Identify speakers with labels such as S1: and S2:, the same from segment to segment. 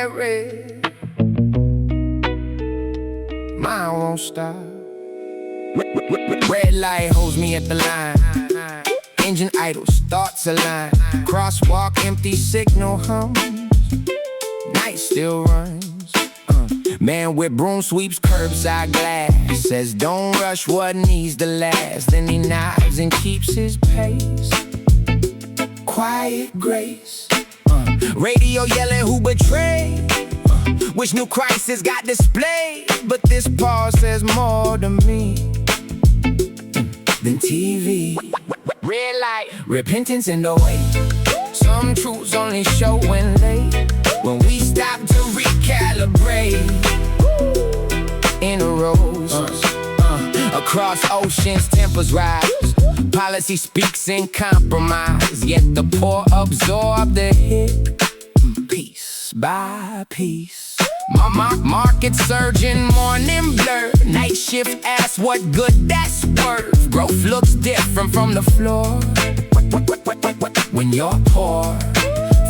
S1: red. Mine won't stop. Red light holds me at the line. Engine idles, thoughts align. Crosswalk, empty signal hums. Night still runs. Man with broom sweeps curbside glass. Says don't rush what needs to last. Then he nods and keeps his pace. Quiet grace. Radio yelling who betrayed. Which new crisis got displayed. But this pause says more to me than TV. Red light, repentance in the way. Some truths only show when late. When we stop to recalibrate. In a rose, across oceans, tempers rise. Policy speaks in compromise. Yet the poor absorb the hit, piece by piece. Market surging, morning blur. Night shift asks what good that's worth. Growth looks different from the floor when you're poor.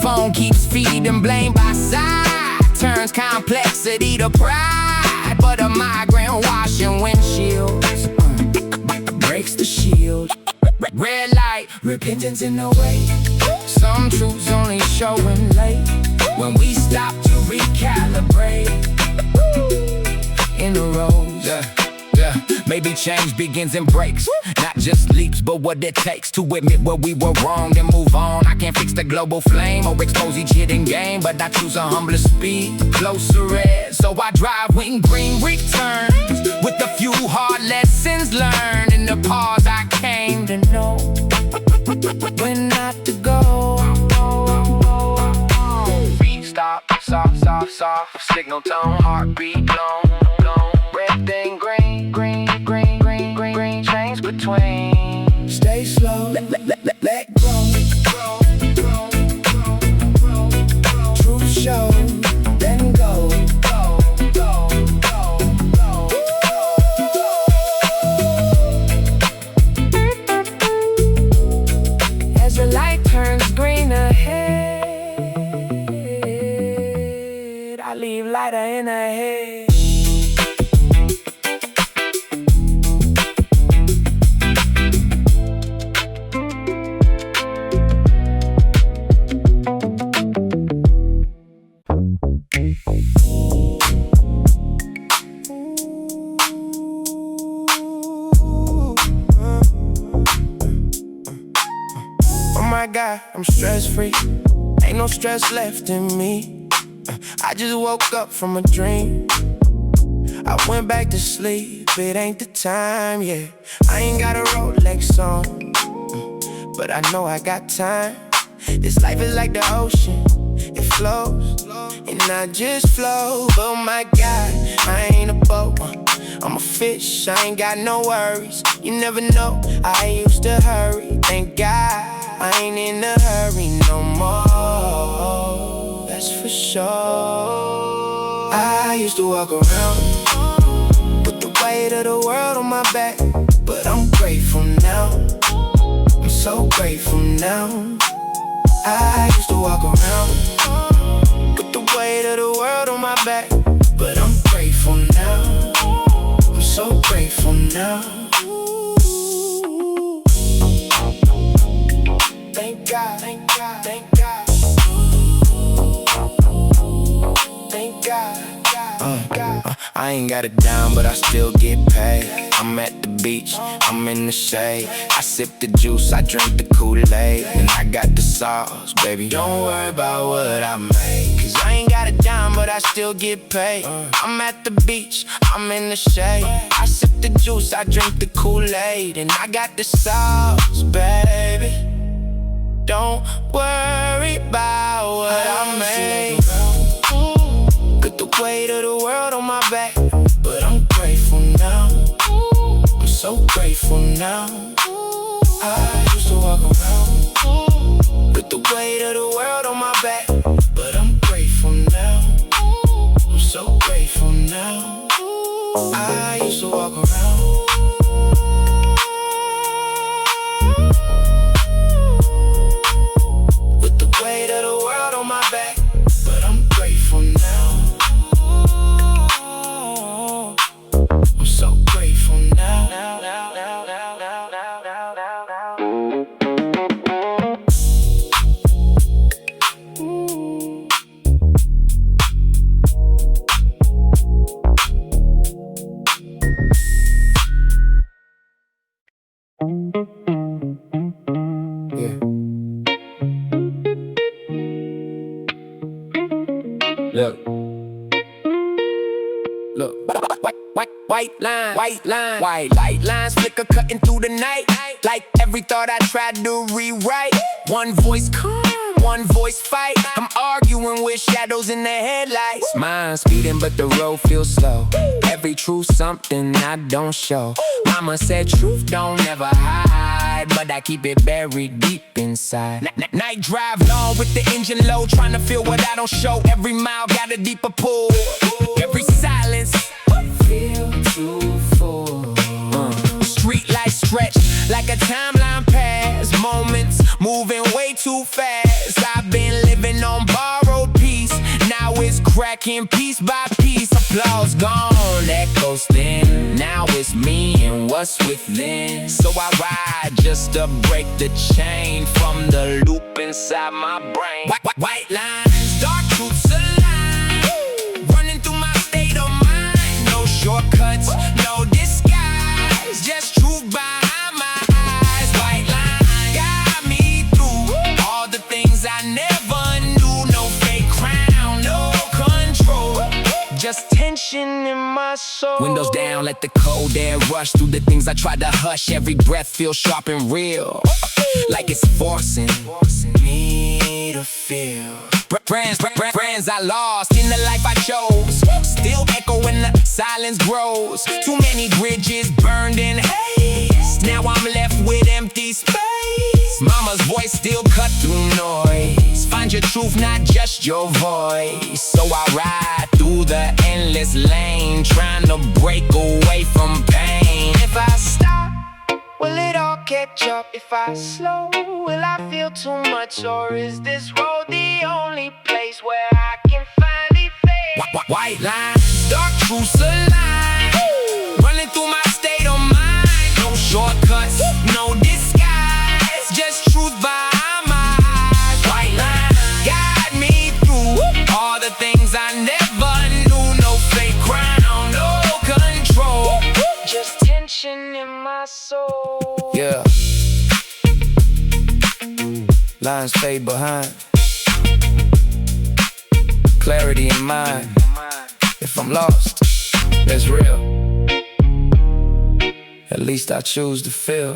S1: Phone keeps feeding blame by side. Turns complexity to pride. But a migrant washing windshields breaks the shield. Red light, repentance in the way. Some truths only showing late. When we stop to recalibrate. In the roads, maybe change begins and breaks. Not just leaps, but what it takes to admit where we were wrong and move on. I can't fix the global flame or expose each hidden game, but I choose a humbler speed, closer red. So I drive when green returns, with a few hard lessons learned. In the pause I came to know when not to go. Beat stop, soft, signal tone, heartbeat blown. Red then green, change between. Stay slow, let go. Truth show, then go. As the light turns green ahead, I leave lighter in ahead. God, I'm stress-free. Ain't no stress left in me. I just woke up from a dream. I went back to sleep. It ain't the time, yeah. I ain't got a Rolex on, but I know I got time. This life is like the ocean. It flows, and I just flow. But my God, I ain't a boat. I'm a fish, I ain't got no worries. You never know, I used to hurry. Thank God I ain't in a hurry no more, that's for sure. I used to walk around with the weight of the world on my back, but I'm grateful now. I'm so grateful now. I used to walk around with the weight of the world on my back, but I'm grateful now. I'm so grateful now. Thank God, thank God, thank God. Thank God, I ain't got it down, but I still get paid. I'm at the beach, I'm in the shade. I sip the juice, I drink the Kool-Aid, and I got the sauce, baby. Don't worry about what I make, cause I ain't got it down, but I still get paid. I'm at the beach, I'm in the shade. I sip the juice, I drink the Kool-Aid, and I got the sauce, baby. Don't worry about what I make. Put the weight of the world on my back, but I'm grateful now. I'm so grateful now. I used to walk around with the weight of the world on my back, but I'm grateful now. I'm so grateful now. I used to walk around with the weight of the world on my back, but I'm grateful now. Yeah. Look. Look. White light lines flicker cutting through the night. Like every thought I tried to rewrite. One voice calm, one voice fight. I'm arguing with shadows in the headlights. Mind speeding but the road feels slow. Every truth something I don't show. Mama said truth don't ever hide, but I keep it buried deep inside. Night drive long with the engine low, trying to feel what I don't show. Every mile got a deeper pull. Every silence feel too full. Street lights stretch like a timeline pass. Moments moving way too fast. I've been living on borrowed peace. Now it's cracking piece by piece. Applause gone, echoes thin. Now it's me and what's within. So I ride just to break the chain from the loop inside my brain. White lines, dark truths align. Running through my state of mind. No shortcuts, no disguise. Just truth behind my eyes. White line got me through all the things I never knew. No fake crown, no control. Just tension in my soul. Windows down, let the cold air rush through the things I tried to hush. Every breath feels sharp and real, like it's forcing me to feel. Friends I lost in the life I chose, still echo when the silence grows. Too many bridges burned in haze. Now I'm left with empty space. Mama's voice still cut through noise. Find your truth, not just your voice. So I ride through the endless lane, trying to break away from pain. If I stop, will it all catch up? If I slow, will I feel too much? Or is this road the only place where I can finally fade? White lines, dark truths align. Running through my state of mind. No shortcuts, no disguise. Just truth behind my eyes. White lines got me through all the things I never knew. No fake crown, no control. Just tension in my soul. Yeah. Lines fade behind. Clarity in mind. If I'm lost, that's real. At least I choose to feel.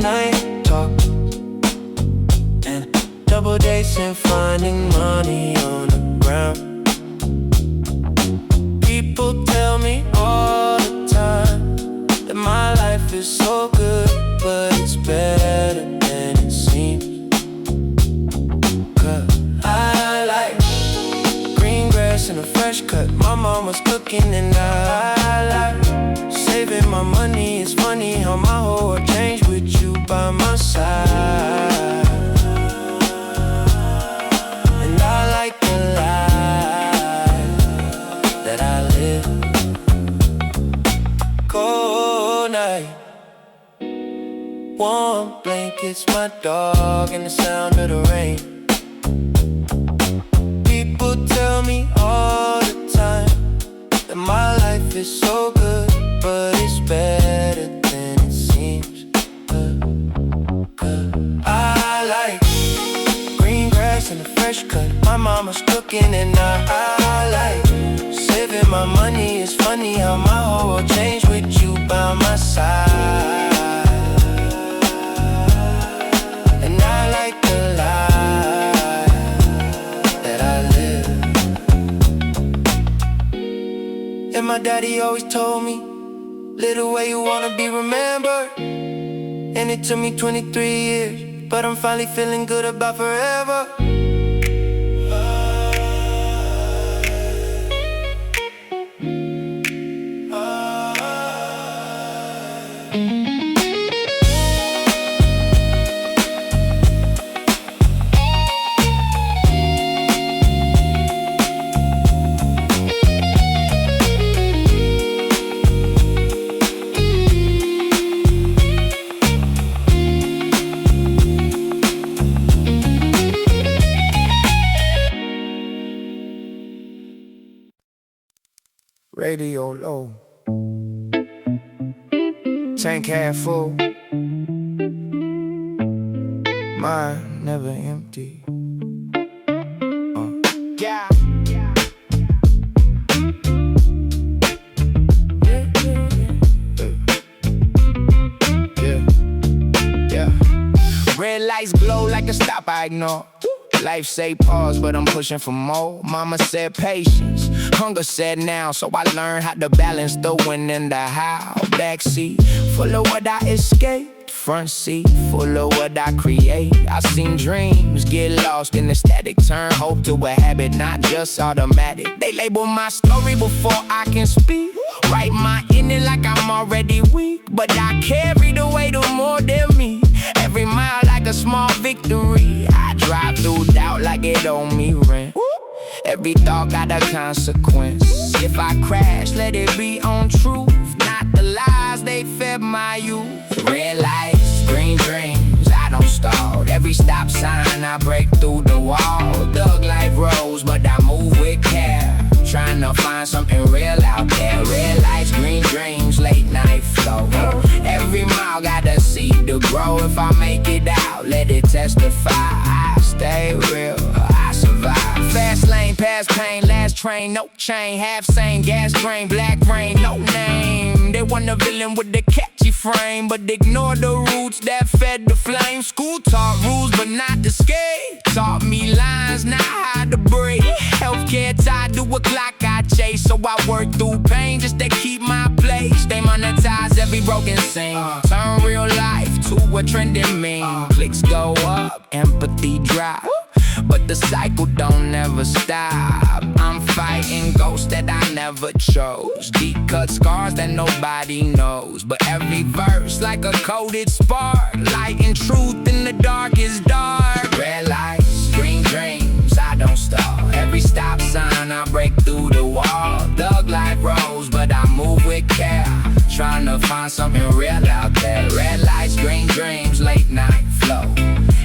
S2: Night talk and double dates and finding money on the ground. People tell me all the time that my life is so good, but it's better than it seems. 'Cause I like green grass and a fresh cut. My mama's cooking and I like saving my money. It's funny how my whole world changed with you by my side. And I like the life that I live. Cold night, warm blankets, my dog, and the sound of the rain. People tell me all the time that my life is so good, but it's better than it seems. I like green grass and a fresh cut. My mama's cooking and I like saving my money. It's funny how my whole world changed with you by my side. And I like the life that I live. And my daddy always told me, live the way you wanna be remembered. And it took me 23 years, but I'm finally feeling good about forever.
S1: radio low, tank half full, mind never empty. Yeah. Red lights glow like a stop I ignore. Life say pause, but I'm pushing for more. Mama said patience, hunger said now. So I learned how to balance the when and the how. Backseat, full of what I escaped. Front seat, full of what I create. I seen dreams get lost in the static. Turn hope to a habit, not just automatic. They label my story before I can speak. Write my ending like I'm already weak. But I carry the weight of more than me. Every mile like a small victory. I drive through doubt like it owe me rent. Every thought got a consequence. If I crash, let it be on truth, not the lies they fed my youth. Red lights, green dreams, I don't stall. Every stop sign I break through the wall. Thug life rolls, but I move with care. Trying to find something real out there. Red lights, green dreams, late night flow. Every mile got a seed to grow. If I make it out, let it testify. I stay real, I survive. Fast lane, past pain, last train, no chain. Half sane, gas drain, black rain, no name. They want a villain with the catchy frame, but ignore the roots that fed the flame. School taught rules, but not the skate. Taught me lines, not how to break. Healthcare tied to a clock I chase, so I work through pain just to keep my place. They monetize every broken scene. Turn real life to a trending meme. Clicks go up, empathy drop, but the cycle don't ever stop. I'm fighting ghosts that I never chose. Deep cut scars that nobody knows. But every verse like a coded spark. Light and truth in the dark is dark. Red lights, green dreams, I don't stall. Every stop sign I break through the wall. Thug life rolls, but I move with care. Trying to find something real out there. Red lights, green dreams, late night flow.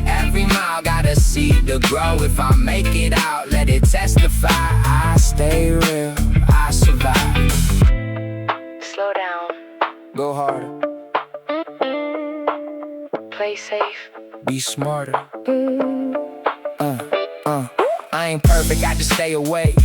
S1: Every mile got a seed to grow. If I make it out, let it testify. I stay real, I survive.
S3: Slow down,
S1: Go harder,
S3: play safe.
S1: be smarter. I ain't perfect, I just stay away.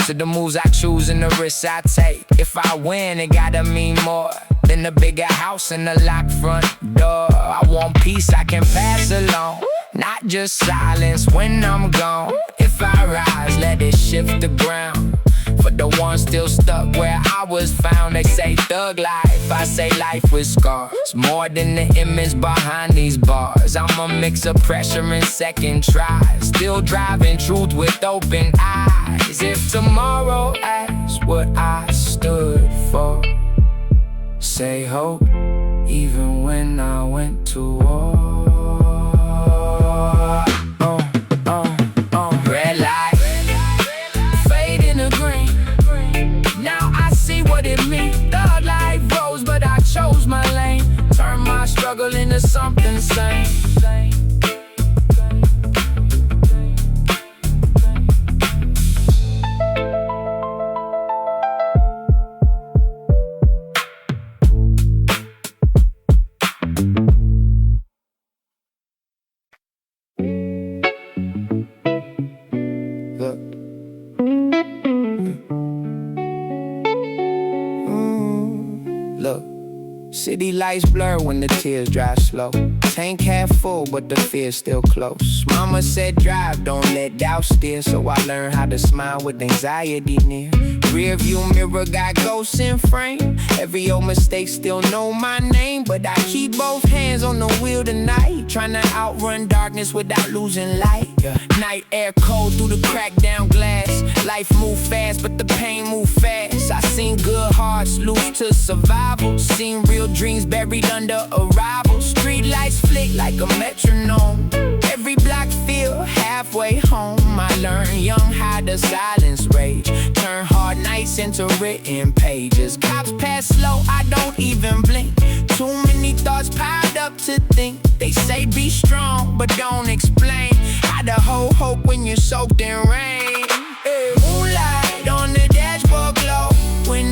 S1: To the moves I choose and the risks I take. If I win, it gotta mean more than a bigger house and a locked front door. I want peace I can pass along, not just silence when I'm gone. If I rise, let it shift the ground. For the ones still stuck where I was found. They say thug life, I say life with scars. More than the image behind these bars. I'm a mix of pressure and second tries. Still driving truth with open eyes. If tomorrow asks what I stood for, say hope, even when I went to war. Red light, fade into green. Now I see what it means. Thug life rose, but I chose my lane. Turn my struggle into something sane. Look, city lights blur when the tears dry slow. Tank half full, but the fear's still close. Mama said drive, don't let doubt steer. So I learned how to smile with anxiety near. Rear view mirror got ghosts in frame. Every old mistake still know my name. But I keep both hands on the wheel tonight, trying to outrun darkness without losing light. Night air cold through the cracked down glass. Life move fast, but the pain move fast. I seen good hearts lose to survival. Seen real dreams buried under arrival. Street lights flick like a metronome. Every block feel halfway home. I learned young how to silence rage. Turn hard nights into written pages. Cops pass slow, I don't even blink. Too many thoughts piled up to think. They say be strong, but don't explain how to hold hope when you're soaked in rain. Moonlight on the dashboard glow. When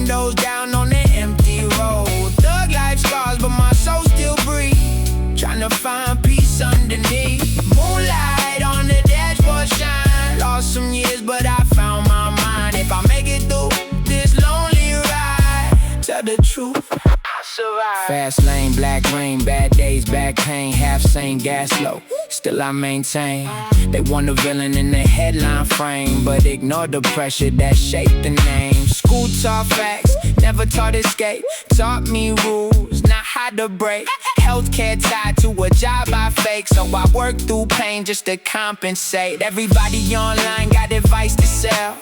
S1: Fast lane, black rain, bad days, back pain, half sane, gas low. Still I maintain. They want the villain in the headline frame, but ignore the pressure that shaped the name. School taught facts, never taught escape. Taught me rules, not how to break. Healthcare tied to a job I fake, so I work through pain just to compensate. Everybody online got advice to sell.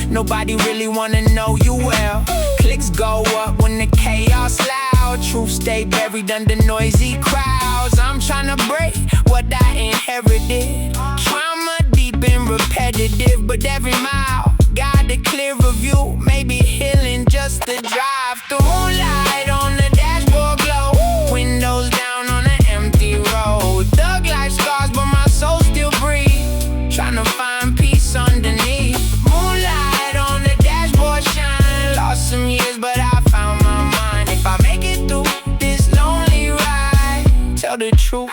S1: Nobody really wanna know you well. Clicks go up when the chaos loud. Truth stay buried under noisy crowds. I'm tryna break what I inherited. Trauma deep and repetitive, but every mile got a clearer view. Maybe healing just to drive through. Moonlight on the dashboard glow. Windows down on an empty road. Thug life scars, but my soul still breathes. Tryna find peace underneath. Moonlight on the dashboard shine. Lost some years, but I found my mind. If I make it through this lonely ride, tell the truth,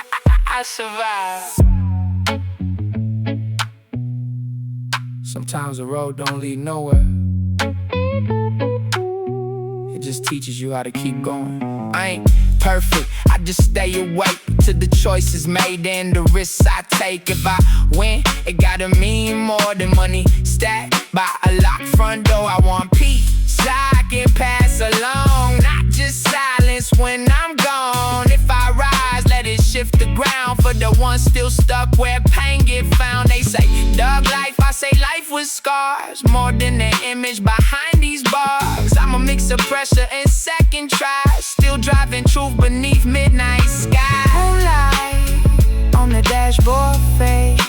S1: I survive. Sometimes the road don't lead nowhere. It just teaches you how to keep going. I ain't perfect, I just stay awake to the choices made and the risks I take. If I win, it gotta mean more than money stacked by a locked front door. I want peace I can pass along, not just silence when I'm gone. If I rise, let it shift the ground for the ones still stuck where pain get found. They say dug life, I say life with scars, more than the image behind these bars. I'm a mix of pressure and second tries, still driving truth beneath midnight sky. Moonlight on the dashboard fade.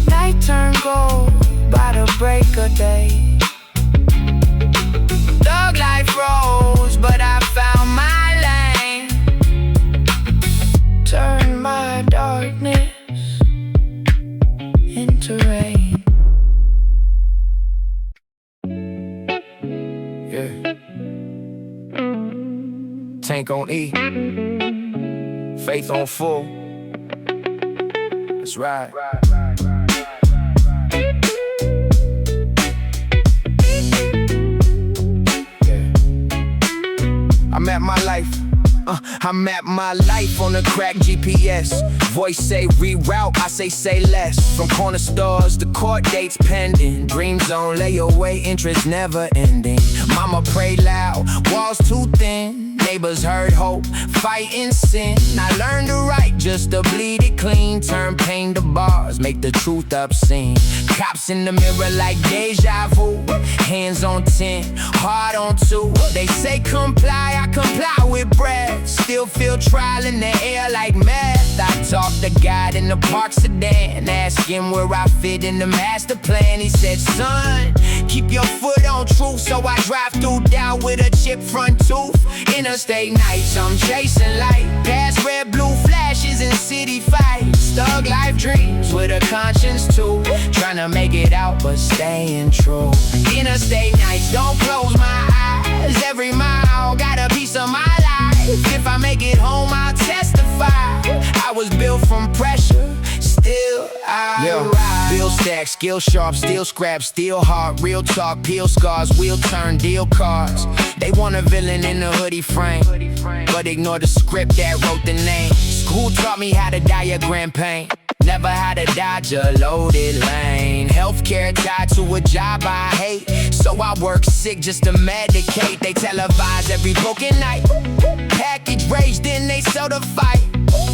S1: Night turn gold by the break of day. Thug life rose, but I found my lane. Turn my darkness into rain. Yeah. Tank on E, faith on full. That's right. I map my life on a crack GPS. Voice say reroute, I say less. From corner stores to court dates pending. Dreams on layaway, interest never ending. Mama pray loud, walls too thin. Neighbors heard hope, fighting sin. I learned to write just to bleed it clean. Turn pain to bars, make the truth obscene. Cops in the mirror like deja vu. Hands on 10, heart on 2. They say comply, I comply with breath. Still feel trial in the air like meth. I talk to God in the park sedan, ask him where I fit in the master plan. He said, son, keep your foot on truth. So I drive through doubt with a chipped front tooth. Interstate nights, I'm chasing light. Past red, blue flashes in city fights. Thug life dreams with a conscience too. Trying to make it out but staying true. Interstate nights, don't close my eyes. Every mile got a piece of my life. If I make it home, I'll testify. I was built from pressure, still I rise. Bill stack, skill sharp, steel scrap, steel hard. Real talk, peel scars, wheel turn, deal cards. They want a villain in a hoodie frame, but ignore the script that wrote the name. School taught me how to diagram pain, never how to dodge a loaded lane. Healthcare tied to a job I hate, so I work sick just to medicate. They televise every broken night. Package rage, then they sell the fight.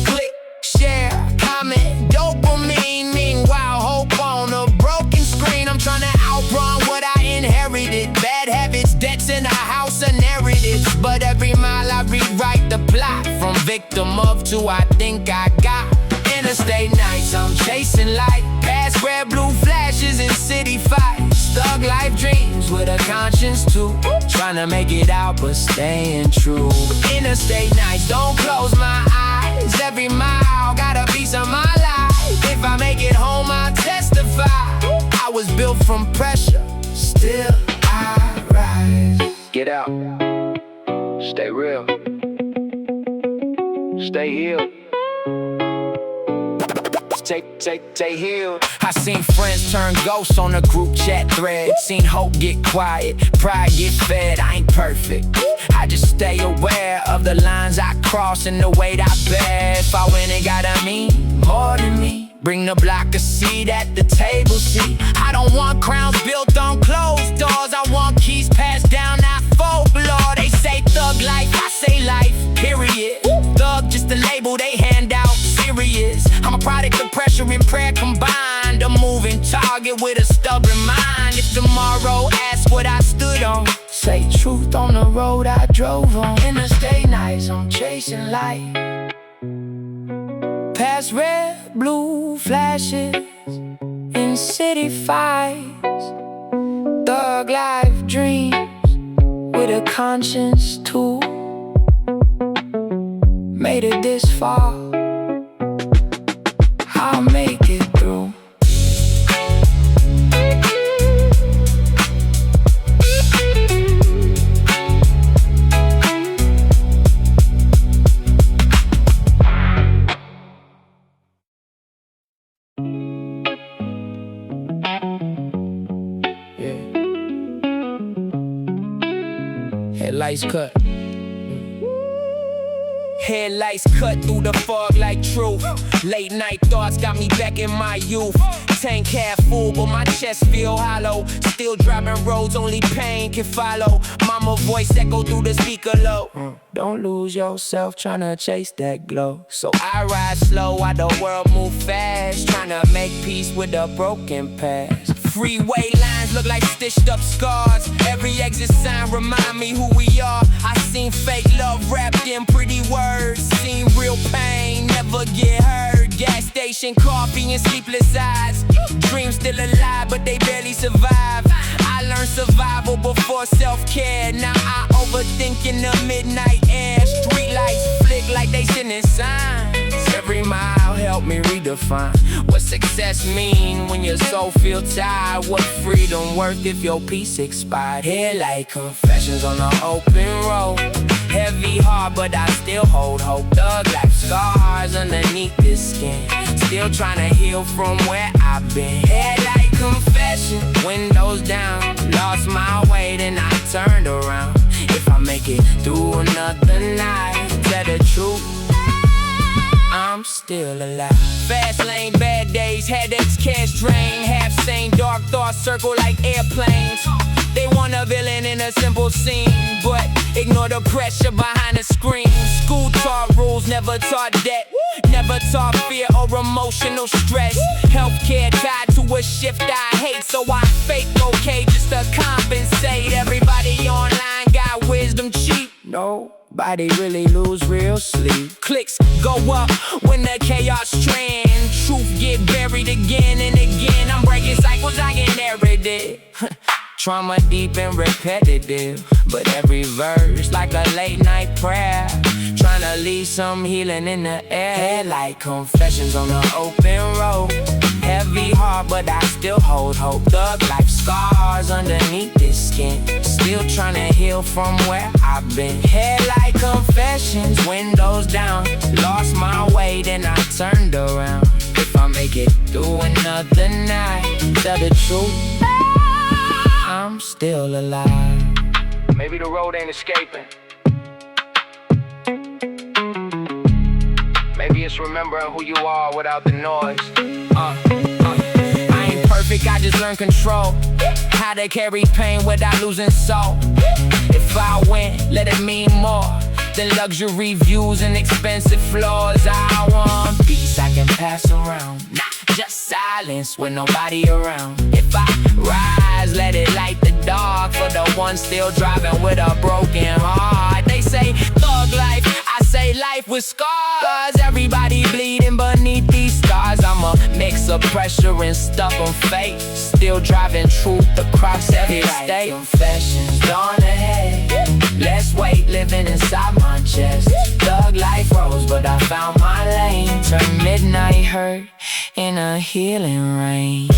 S1: Click, share, comment, dopamine. Meanwhile, hope on a broken screen. I'm trying to outrun what I inherited. Bad habits, debts in a house, and heritage. But every mile I rewrite the plot. From victim of to I think I got. Interstate nights, I'm chasing light. Past red, blue flashes in city fights. Thug life dreams with a conscience too. Trying to make it out but staying true. Interstate nights, don't close my eyes. Every mile got a piece of my life. If I make it home, I'll testify. I was built from pressure, still I rise. Get out, stay real, stay healed. Stay healed. I seen friends turn ghosts on a group chat thread. Seen hope get quiet, pride get fed. I ain't perfect, I just stay aware of the lines I cross and the weight I bear. If I win, it gotta mean more than me. Bring the block a seat at the table, see. I don't want crowns built on closed doors. I want keys passed down, not folklore. They say thug life, I say life, period. Thug just a label they hand out, serious. I'm a product of pressure and prayer combined. A moving target with a stubborn mind. If tomorrow asks what I stood on, say truth on the road I drove on. Interstate nights, I'm chasing light. Past red, blue flashes in city fights. Thug life dreams with a conscience too. Made it this far, I'll make it through. Headlights cut. Headlights cut through the fog like truth. Late night thoughts got me back in my youth. Tank half full, but my chest feel hollow. Still driving roads only pain can follow. Mama voice echo through the speaker low. Don't lose yourself tryna chase that glow. So I ride slow while the world move fast, tryna make peace with the broken past. Freeway lines look like stitched up scars. Every exit sign remind me who we are. I seen fake love wrapped in pretty words. Seen real pain never get heard. Gas station coffee and sleepless eyes. Dreams still alive but they barely survive. I learned survival before self-care. Now I overthink in the midnight air. Street lights flick like they sending signs. Every mile help me redefine what success mean when your soul feel tired. What freedom worth if your peace expired. Here like confessions on the open road. Heavy heart but I still hold hope. Thug life scars underneath this skin. Still trying to heal from where I've been. Head like confession, windows down. Lost my way then I turned around. If I make it through another night, tell the truth, I'm still alive. Fast lane, bad days, headaches, cash drain. Half sane, dark thoughts circle like airplanes. They want a villain in a simple scene, but ignore the pressure behind the screen. School taught rules, never taught debt. Never taught fear or emotional stress. Healthcare tied to a shift I hate, so I fake okay just to compensate. Everybody online got wisdom cheap. Nobody really lose real sleep. Clicks go up when the chaos trend. Truth get buried again and again. I'm breaking cycles, I inherited. Trauma deep and repetitive, but every verse like a late night prayer. Tryna leave some healing in the air. Like confessions on the open road. Heavy heart but I still hold hope. Thug life scars underneath this skin. Still tryna heal from where I've been. Head like confessions, windows down. Lost my way then I turned around. If I make it through another night, tell the truth, I'm still alive. Maybe the road ain't escaping. Maybe it's remembering who you are without the noise. I ain't perfect, I just learned control. How to carry pain without losing soul. If I win, let it mean more than luxury views and expensive floors. I want peace I can pass around, not just silence with nobody around. If I rise, let it light the dark for the ones still driving with a broken heart. They say thug life, I say life with scars. Everybody bleeding beneath these scars. I'm a mix of pressure and stubborn faith. Still driving truth across every state. Confessions on ahead. Less weight living inside my chest. Thug life rose, but I found my lane. Turn midnight hurt in a healing rain.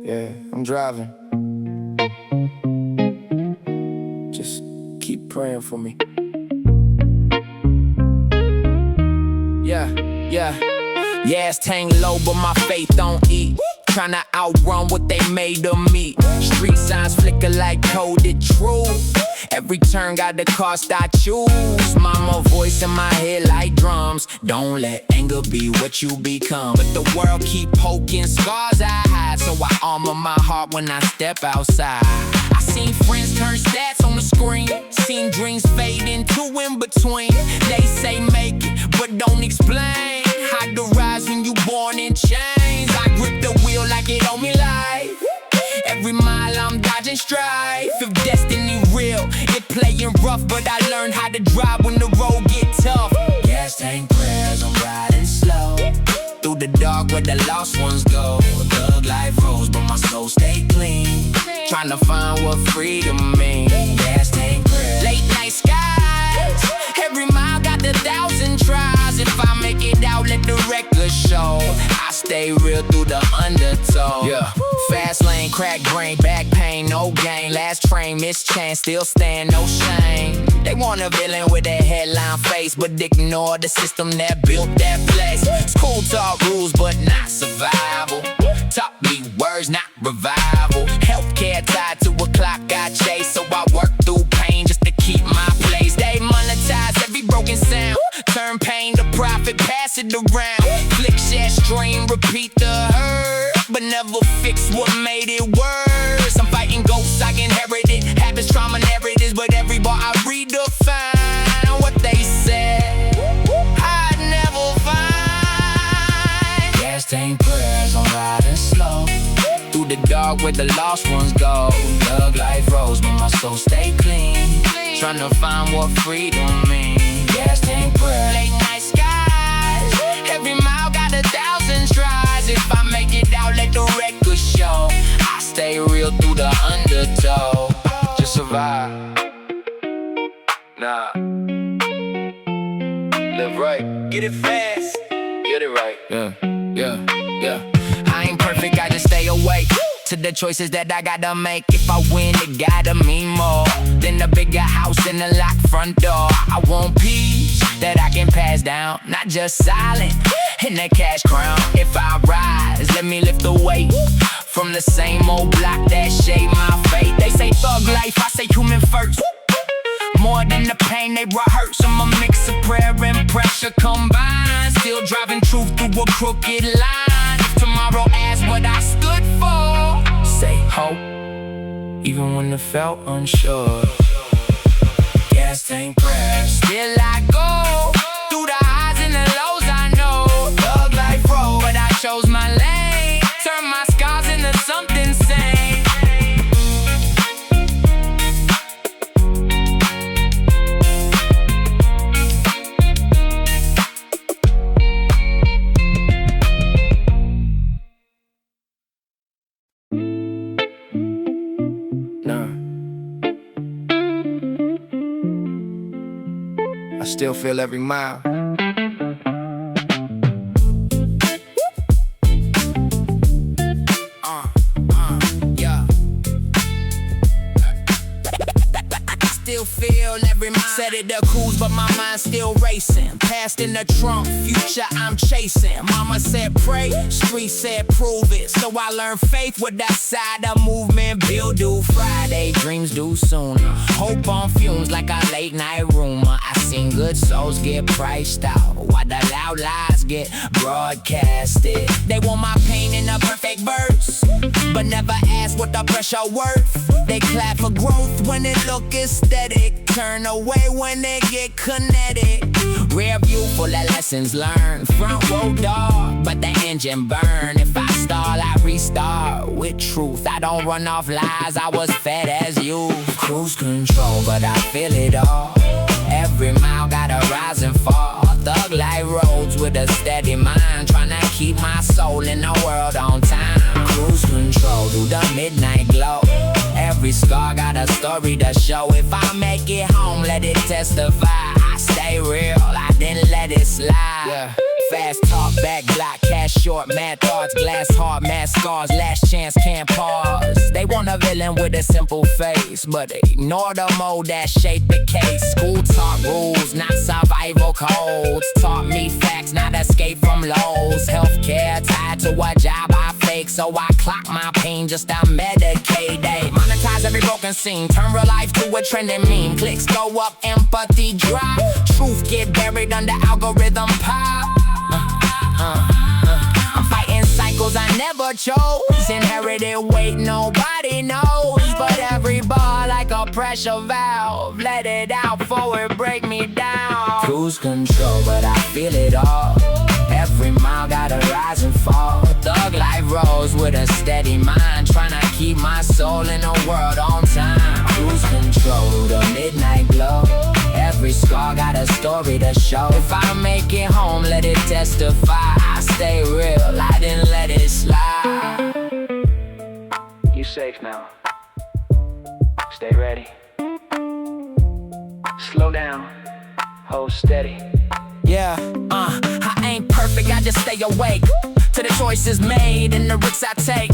S2: Yeah, I'm driving. Just keep praying for me.
S1: Yeah. Yes, tank low, but my faith don't eat. Tryna outrun what they made of me. Street signs flicker like coded truth. Every turn got the cost I choose. Mama voice in my head like drums. Don't let anger be what you become. But the world keep poking scars I hide, so I armor my heart when I step outside. I seen friends turn stats on the screen, seen dreams fade into in between. They say make it, but don't explain. Hide the rise when you born in chains. I grip the wheel like it owe me life. Every mile I'm dodging strife. If destiny real, it playing rough, but I learned how to drive when the road get tough. Gas tank prayers, I'm riding slow through the dark where the lost ones go. Thug life rolls, but my soul stay clean. Trying to find what freedom means. Gas tank prayers, late night skies. Every mile got 1,000 tries. If I make it out, let the record show. I stay real through the undertow. Yeah. Fast lane, crack brain, back pain, no gain. Last train, missed chance, still stand, no shame. They want a villain with a headline face, but ignore the system that built that place. School taught rules, but not survival. Taught me words, not revival. Healthcare tied to a clock I chase, so I work through pain just to keep my place. They monetize every broken sound, turn pain to profit, pass it around. Flick, share, stream, repeat the herd, but never fix what made it worse. I'm fighting ghosts, I inherited habits, trauma narratives, but every bar I redefine what they said I'd never find. Gas tank prayers, I'm riding slow through the dark where the lost ones go. Thug life rolls, but my soul stay clean. Tryna find what freedom means. Gas tank prayers, late night skies. Every mile got 1,000 tries. If I make it out, let the record show. I stay real through the undertow. Just survive. Nah. Live right. Get it fast. Get it right. Yeah. I ain't perfect, I just stay awake to the choices that I gotta make. If I win, it gotta mean more than a bigger house and a locked front door. I want peace that I can pass down, not just silent in the cash crown. If I rise, let me lift the weight from the same old block that shade my fate. They say thug life, I say human first. More than the pain they rehearse. I'm a mix of prayer and pressure combined. Still driving truth through a crooked line. If tomorrow asks what I stood for, say hope, even when it felt unsure. Gas tank prayers, still I go through the highs and the lows. I know thug life road, but I chose my lane. Turn my scars into something sane. I still feel every mile. Yeah. Still feel every mile. Said it the cruise, but my mind's still racing. Past in the trunk, future I'm chasing. Mama said pray, street said prove it. So I learned faith with that side of movement. Bill due Friday, dreams due sooner. Hope on fumes like a late night rumor. I seen good souls get priced out, while the loud lies get broadcasted. They want my pain in a perfect verse, but never ask what the pressure worth. They clap for growth when it look aesthetic, turn away when they get kinetic. Rear view full of lessons learned. Front row dark, but the engine burn. If I stall, I restart with truth. I don't run off lies, I was fed as you. Cruise control, but I feel it all. Every mile got a rise and fall. Thug life roads with a steady mind, trying to keep my soul in the world on time. Cruise control through the midnight glow. Every scar got a story to show. If I make it home, let it testify. I stay real, I didn't let it slide. Fast talk, back block, cash short, mad thoughts, glass heart, mad scars, last chance, can't pause. They want a villain with a simple face, but ignore the mode that shaped the case. School taught rules, not survival codes. Taught me facts, not escape from lows. Healthcare tied to a job I fake, so I clock my pain just to medicate. They monetize every broken scene, turn real life to a trending meme. Clicks go up, empathy drop. Truth get buried under algorithm pop. I'm fighting cycles I never chose. Inherited weight nobody knows, but every bar like a pressure valve. Let it out before it break me down. Cruise control, but I feel it all. Every mile gotta rise and fall. Thug life rolls with a steady mind, trying to keep my soul in the world on time. Cruise control, the midnight glow. Every scar got a story to show. If I make it home, let it testify. I stay real, I didn't let it slide. You safe now. Stay ready. Slow down. Hold steady. Yeah, I ain't perfect, I just stay awake to the choices made and the risks I take.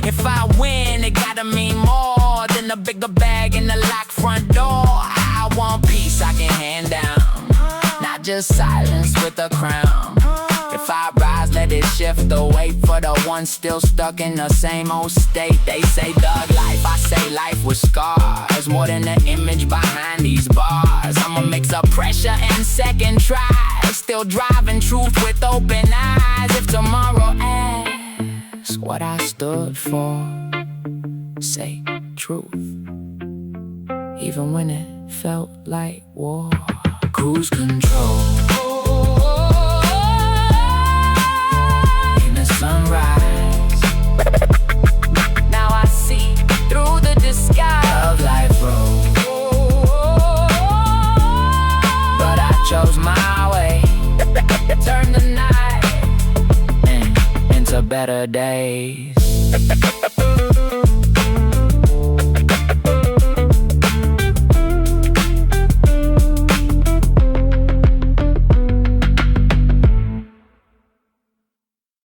S1: If I win, it gotta mean more than a bigger bag and a locked front door. I want peace I can hand down, not just silence with a crown. If I rise, let it shift the weight for the ones still stuck in the same old state. They say thug life, I say life with scars. More than the image behind these bars. I'm a mix of pressure and second tries. Still driving truth with open eyes. If tomorrow asks what I stood for, say truth, even when it felt like war. Cruise control in the sunrise. Now I see through the disguise of life road, but I chose my way. Turn the night into better days.